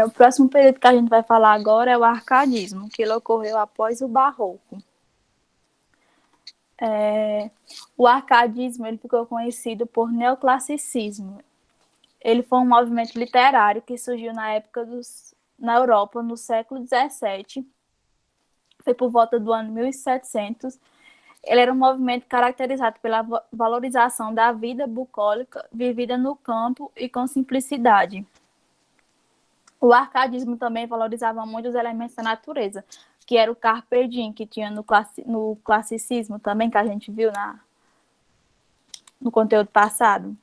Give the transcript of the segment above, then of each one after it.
O próximo período que a gente vai falar agora é o arcadismo, que ele ocorreu após o barroco. O arcadismo ele ficou conhecido por neoclassicismo. Ele foi um movimento literário que surgiu na Europa no século XVII, foi por volta do ano 1700. Ele era um movimento caracterizado pela valorização da vida bucólica, vivida no campo e com simplicidade. O arcadismo também valorizava muito os elementos da natureza, que era o carpe diem, que tinha no classicismo também, que a gente viu no conteúdo passado.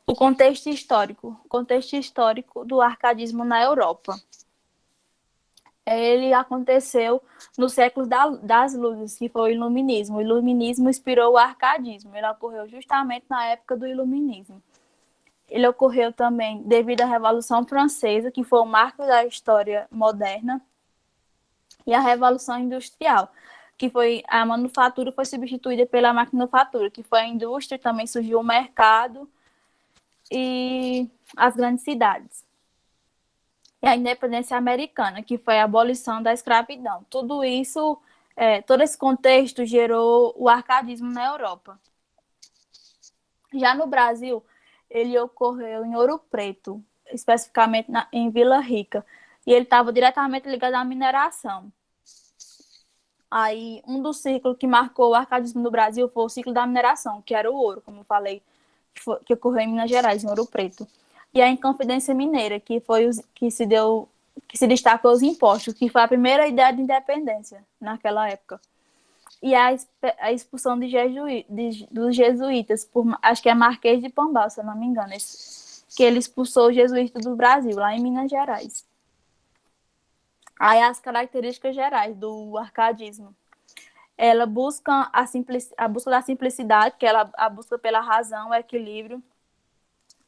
O contexto histórico do arcadismo na Europa. Ele aconteceu no século das luzes, que foi o iluminismo. O iluminismo inspirou o arcadismo. Ele ocorreu justamente na época do iluminismo. Ele ocorreu também devido à Revolução Francesa, que foi o marco da história moderna, e a Revolução Industrial, que foi a manufatura foi substituída pela maquinofatura, que foi a indústria, também surgiu o mercado e as grandes cidades. E a independência americana, que foi a abolição da escravidão. Tudo isso, todo esse contexto gerou o arcadismo na Europa. Já no Brasil, ele ocorreu em Ouro Preto, especificamente em Vila Rica, e ele estava diretamente ligado à mineração. Aí, um dos ciclos que marcou o arcadismo no Brasil foi o ciclo da mineração, que era o ouro, como eu falei, que ocorreu em Minas Gerais, em Ouro Preto. E a Inconfidência Mineira, que foi que se destacou os impostos, que foi a primeira ideia de independência naquela época. E a expulsão dos jesuítas, acho que é Marquês de Pombal, se eu não me engano, que ele expulsou os jesuítas do Brasil, lá em Minas Gerais. Aí as características gerais do arcadismo. Ela busca a busca da simplicidade, que é a busca pela razão, o equilíbrio,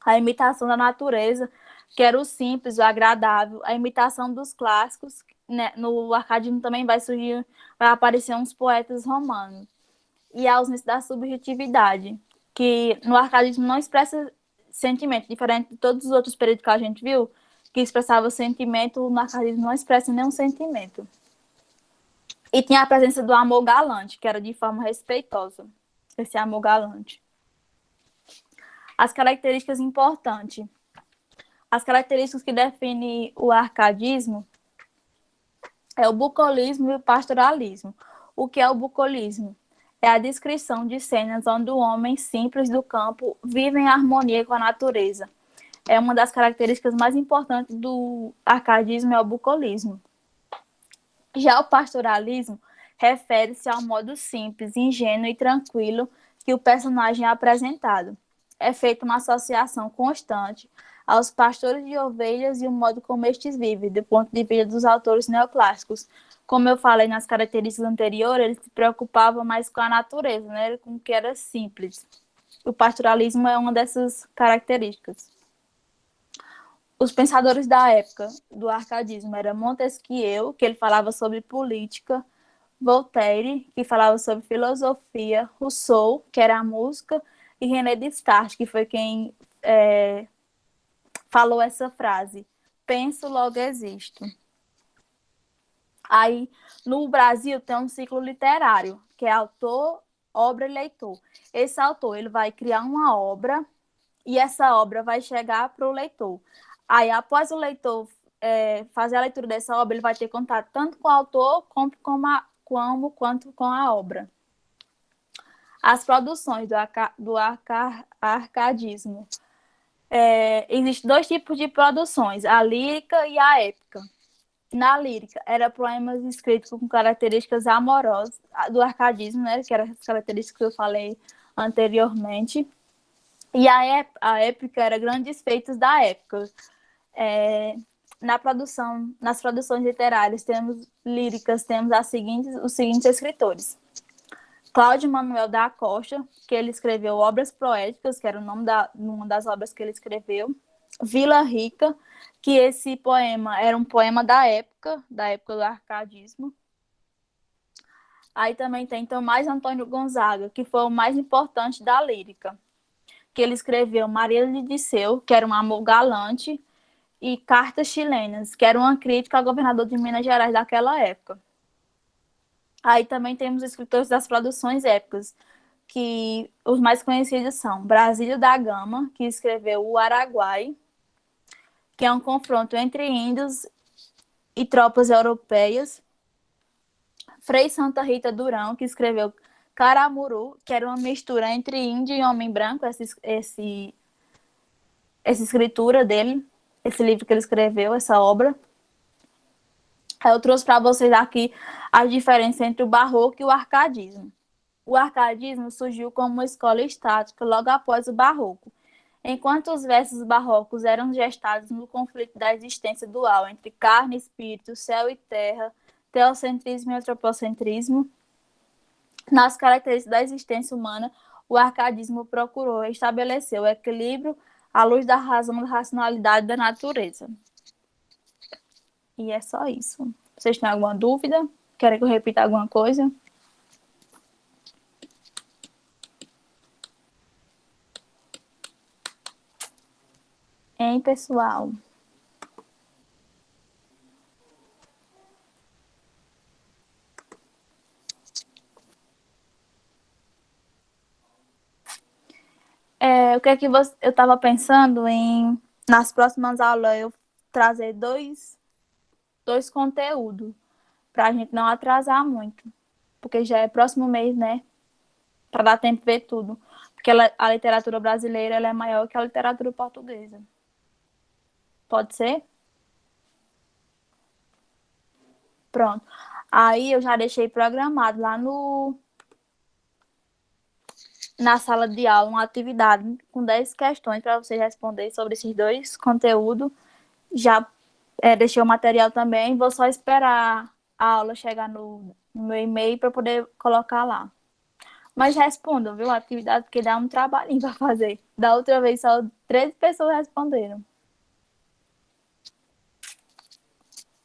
a imitação da natureza, que era o simples, o agradável, a imitação dos clássicos, né? No arcadismo também vai aparecer uns poetas romanos, e a ausência da subjetividade, que no arcadismo não expressa sentimento, diferente de todos os outros períodos que a gente viu, que expressava sentimento, no arcadismo não expressa nenhum sentimento. E tinha a presença do amor galante, que era de forma respeitosa, esse amor galante. As características importantes. As características que definem o arcadismo é o bucolismo e o pastoralismo. O que é o bucolismo? É a descrição de cenas onde o homem simples do campo vive em harmonia com a natureza. É uma das características mais importantes do arcadismo, é o bucolismo. Já o pastoralismo refere-se ao modo simples, ingênuo e tranquilo que o personagem é apresentado. É feita uma associação constante aos pastores de ovelhas e o modo como estes vivem, do ponto de vista dos autores neoclássicos. Como eu falei nas características anteriores, eles se preocupavam mais com a natureza, né? Com o que era simples. O pastoralismo é uma dessas características. Os pensadores da época do arcadismo eram Montesquieu, que ele falava sobre política, Voltaire, que falava sobre filosofia, Rousseau, que era a música, e René Descartes, que foi quem falou essa frase: penso, logo existo. Aí, no Brasil, tem um ciclo literário, que é autor, obra e leitor. Esse autor ele vai criar uma obra e essa obra vai chegar para o leitor. Aí, após o leitor fazer a leitura dessa obra, ele vai ter contato tanto com o autor quanto com a obra. As produções do arcadismo. Existem dois tipos de produções, a lírica e a épica. Na lírica, eram poemas escritos com características amorosas do arcadismo, né, que eram as características que eu falei anteriormente. E a épica era grandes feitos da época. Nas produções literárias, temos líricas, temos os seguintes escritores. Cláudio Manuel da Costa, que ele escreveu Obras Poéticas, que era o nome uma das obras que ele escreveu. Vila Rica, que esse poema era um poema da época do arcadismo. Aí também tem Tomás Antônio Gonzaga, que foi o mais importante da lírica. que ele escreveu Maria de Disseu, que era um amor galante, e Cartas Chilenas, que era uma crítica ao governador de Minas Gerais daquela época. Aí também temos escritores das produções épicas, que os mais conhecidos são Brasílio da Gama, que escreveu O Araguai, que é um confronto entre índios e tropas europeias. Frei Santa Rita Durão, que escreveu Caramuru, que era uma mistura entre índio e homem branco, essa escritura dele, esse livro que ele escreveu, essa obra. Eu trouxe para vocês aqui a diferença entre o barroco e o arcadismo. O arcadismo surgiu como uma escola estática logo após o barroco, enquanto os versos barrocos eram gestados no conflito da existência dual entre carne e espírito, céu e terra, teocentrismo e antropocentrismo. Nas características da existência humana, o arcadismo procurou estabelecer o equilíbrio à luz da razão e da racionalidade da natureza. E é só isso. Vocês têm alguma dúvida? Querem que eu repita alguma coisa? Hein, pessoal? O que é que eu estava pensando em, nas próximas aulas, eu trazer dois conteúdos, para a gente não atrasar muito, porque já é próximo mês, né? Para dar tempo de ver tudo. Porque a literatura brasileira ela é maior que a literatura portuguesa. Pode ser? Pronto. Aí eu já deixei programado lá na sala de aula uma atividade com 10 questões para vocês responderem sobre esses dois conteúdos. Já deixei o material também, vou só esperar a aula chegar no meu e-mail para poder colocar lá. Mas respondam, viu, a atividade, porque dá um trabalhinho para fazer. Da outra vez só 13 pessoas responderam.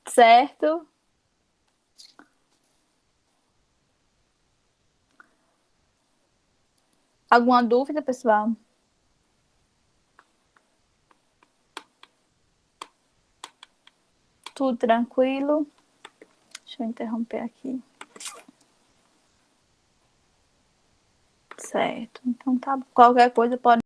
Certo? Alguma dúvida, pessoal? Tudo tranquilo? Deixa eu interromper aqui. Certo. Então tá. Qualquer coisa pode